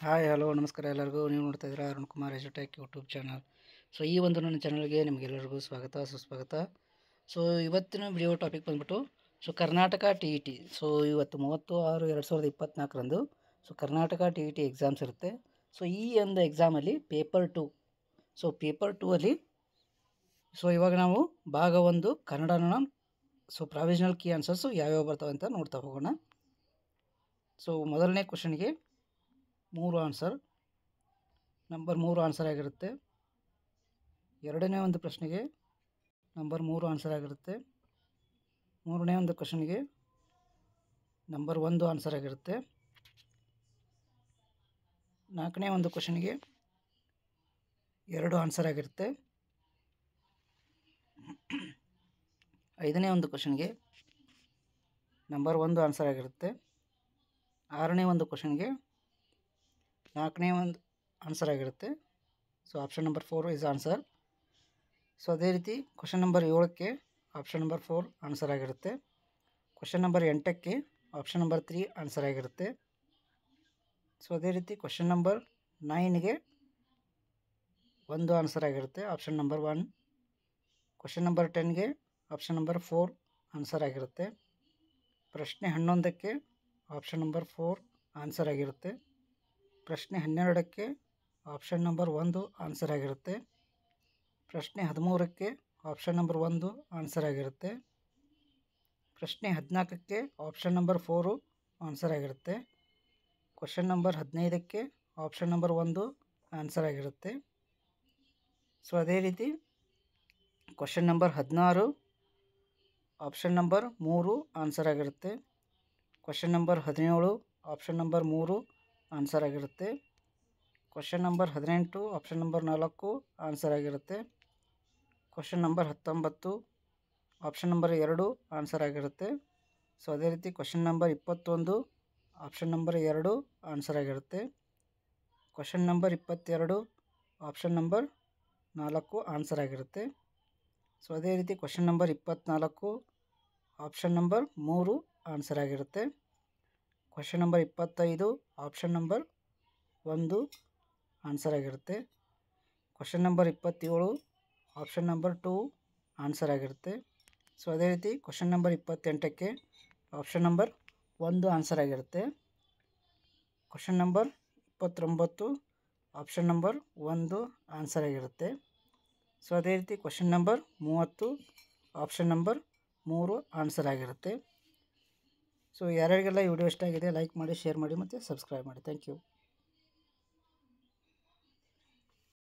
Hi hello ನಮಸ್ಕಾರ ಎಲ್ಲರಿಗೂ. ನೀವು ನೋಡ್ತಾ ಇದ್ದೀರಾ ಅರುಣ್ ಕುಮಾರ್ ಎಜುಟೆಕ್ ಯೂಟ್ಯೂಬ್ ಚಾನಲ್. ಸೊ ಈ ಒಂದು ನನ್ನ ಚಾನಲ್ಗೆ ನಿಮಗೆಲ್ಲರಿಗೂ ಸ್ವಾಗತ ಸುಸ್ವಾಗತ. ಸೊ ಇವತ್ತಿನ ವಿಡಿಯೋ ಟಾಪಿಕ್ ಬಂದ್ಬಿಟ್ಟು Karnataka T E T. So ಇವತ್ತು 30/6/2024 so Karnataka T E T exams ಇರುತ್ತೆ. ಸೊ ಈ ಒಂದು ಎಕ್ಸಾಮಲ್ಲಿ ಪೇಪರ್ 2. ಸೊ ಪೇಪರ್ 2 ಅಲ್ಲಿ ಇವಾಗ ನಾವು ಭಾಗ 1 ಕನ್ನಡನ ಪ್ರಾವಿಷನಲ್ ಕೀ ಆನ್ಸರ್ಸು ಯಾವ್ಯಾವ ಬರ್ತವೆ ಅಂತ ನೋಡ್ತಾ ಹೋಗೋಣ. ಸೊ ಮೊದಲನೇ ಕ್ವಶನ್ಗೆ 3 ಆನ್ಸರ್, ನಂಬರ್ 3 ಆನ್ಸರ್ ಆಗಿರುತ್ತೆ. ಎರಡನೇ ಒಂದು ಪ್ರಶ್ನೆಗೆ ನಂಬರ್ 3 ಆನ್ಸರ್ ಆಗಿರುತ್ತೆ. ಮೂರನೇ ಒಂದು ಕ್ವಶನ್ಗೆ ನಂಬರ್ 1 ಆನ್ಸರ್ ಆಗಿರುತ್ತೆ. ನಾಲ್ಕನೇ ಒಂದು ಕ್ವಶನ್ಗೆ 2 ಆನ್ಸರ್ ಆಗಿರುತ್ತೆ. ಐದನೇ ಒಂದು ಕ್ವಶನ್ಗೆ ನಂಬರ್ 1 ಆನ್ಸರ್ ಆಗಿರುತ್ತೆ. ಆರನೇ ಒಂದು ಕ್ವಶನ್ಗೆ 4ನೇ ಒಂದು ಆನ್ಸರ್ ಆಗಿರುತ್ತೆ. So option number 4 is answer. So ಅದೇ ರೀತಿ ಕ್ವಶನ್ ನಂಬರ್ 7ಕ್ಕೆ ಆಪ್ಷನ್ ನಂಬರ್ 4 ಆನ್ಸರ್ ಆಗಿರುತ್ತೆ. ಕ್ವಶನ್ ನಂಬರ್ 8ಕ್ಕೆ ಆಪ್ಷನ್ ನಂಬರ್ 3 ಆನ್ಸರ್ ಆಗಿರುತ್ತೆ. ಸೊ ಅದೇ ರೀತಿ ಕ್ವಶನ್ ನಂಬರ್ 9ಗೆ 1 ಆನ್ಸರ್ ಆಗಿರುತ್ತೆ, ಆಪ್ಷನ್ ನಂಬರ್ 1. ಕ್ವಶನ್ ನಂಬರ್ 10ಗೆ ಆಪ್ಷನ್ ನಂಬರ್ 4 ಆನ್ಸರ್ ಆಗಿರುತ್ತೆ. ಪ್ರಶ್ನೆ 11ಕ್ಕೆ ಆಪ್ಷನ್ ನಂಬರ್ 4 ಆನ್ಸರ್ ಆಗಿರುತ್ತೆ. ಪ್ರಶ್ನೆ 12ಕ್ಕೆ ಆಪ್ಷನ್ ನಂಬರ್ 1 ಆನ್ಸರ್ ಆಗಿರುತ್ತೆ. ಪ್ರಶ್ನೆ 13ಕ್ಕೆ ಆಪ್ಷನ್ ನಂಬರ್ 1 ಆನ್ಸರ್ ಆಗಿರುತ್ತೆ. ಪ್ರಶ್ನೆ 14ಕ್ಕೆ ಆಪ್ಷನ್ ನಂಬರ್ 4 ಆನ್ಸರ್ ಆಗಿರುತ್ತೆ. ಕ್ವಶನ್ ನಂಬರ್ 15ಕ್ಕೆ ಆಪ್ಷನ್ ನಂಬರ್ 1 ಆನ್ಸರ್ ಆಗಿರುತ್ತೆ. ಸೊ ಅದೇ ರೀತಿ question number 16 option number 3 answer ಆಗಿರುತ್ತೆ. Question number 17 option number 3 answer ಆಗಿರುತ್ತೆ. Question number 18 option number 4 answer ಆಗಿರುತ್ತೆ. Question number 19 option number 2 answer ಆಗಿರುತ್ತೆ. ಸೊ ಅದೇ ರೀತಿ question number 21 option number 2 answer ಆಗಿರುತ್ತೆ. Question number 22 option number 4 answer ಆಗಿರುತ್ತೆ. So ಅದೇ ರೀತಿ question number 24 option number 3 answer ಆಗಿರುತ್ತೆ. Question number 25 option number 1 answer ಆಗಿರುತ್ತೆ. Question number 27 option number 2 answer ಆಗಿರುತ್ತೆ. ಸೊ ಅದೇ ರೀತಿ ಕ್ವಶನ್ ನಂಬರ್ 28ಕ್ಕೆ ಆಪ್ಷನ್ ನಂಬರ್ 1 ಆನ್ಸರ್ ಆಗಿರುತ್ತೆ. Question number 29 option number 1 answer ಆಗಿರುತ್ತೆ. ಸೊ ಅದೇ ರೀತಿ question number 30 option number 3 answer ಆಗಿರುತ್ತೆ. ಸೊ ಯಾರ್ಯಾರಿಗೆಲ್ಲ ಈ ವಿಡಿಯೋ ಇಷ್ಟ ಆಗಿದೆ ಲೈಕ್ ಮಾಡಿ, ಶೇರ್ ಮಾಡಿ ಮತ್ತು ಸಬ್ಸ್ಕ್ರೈಬ್ ಮಾಡಿ. Thank you.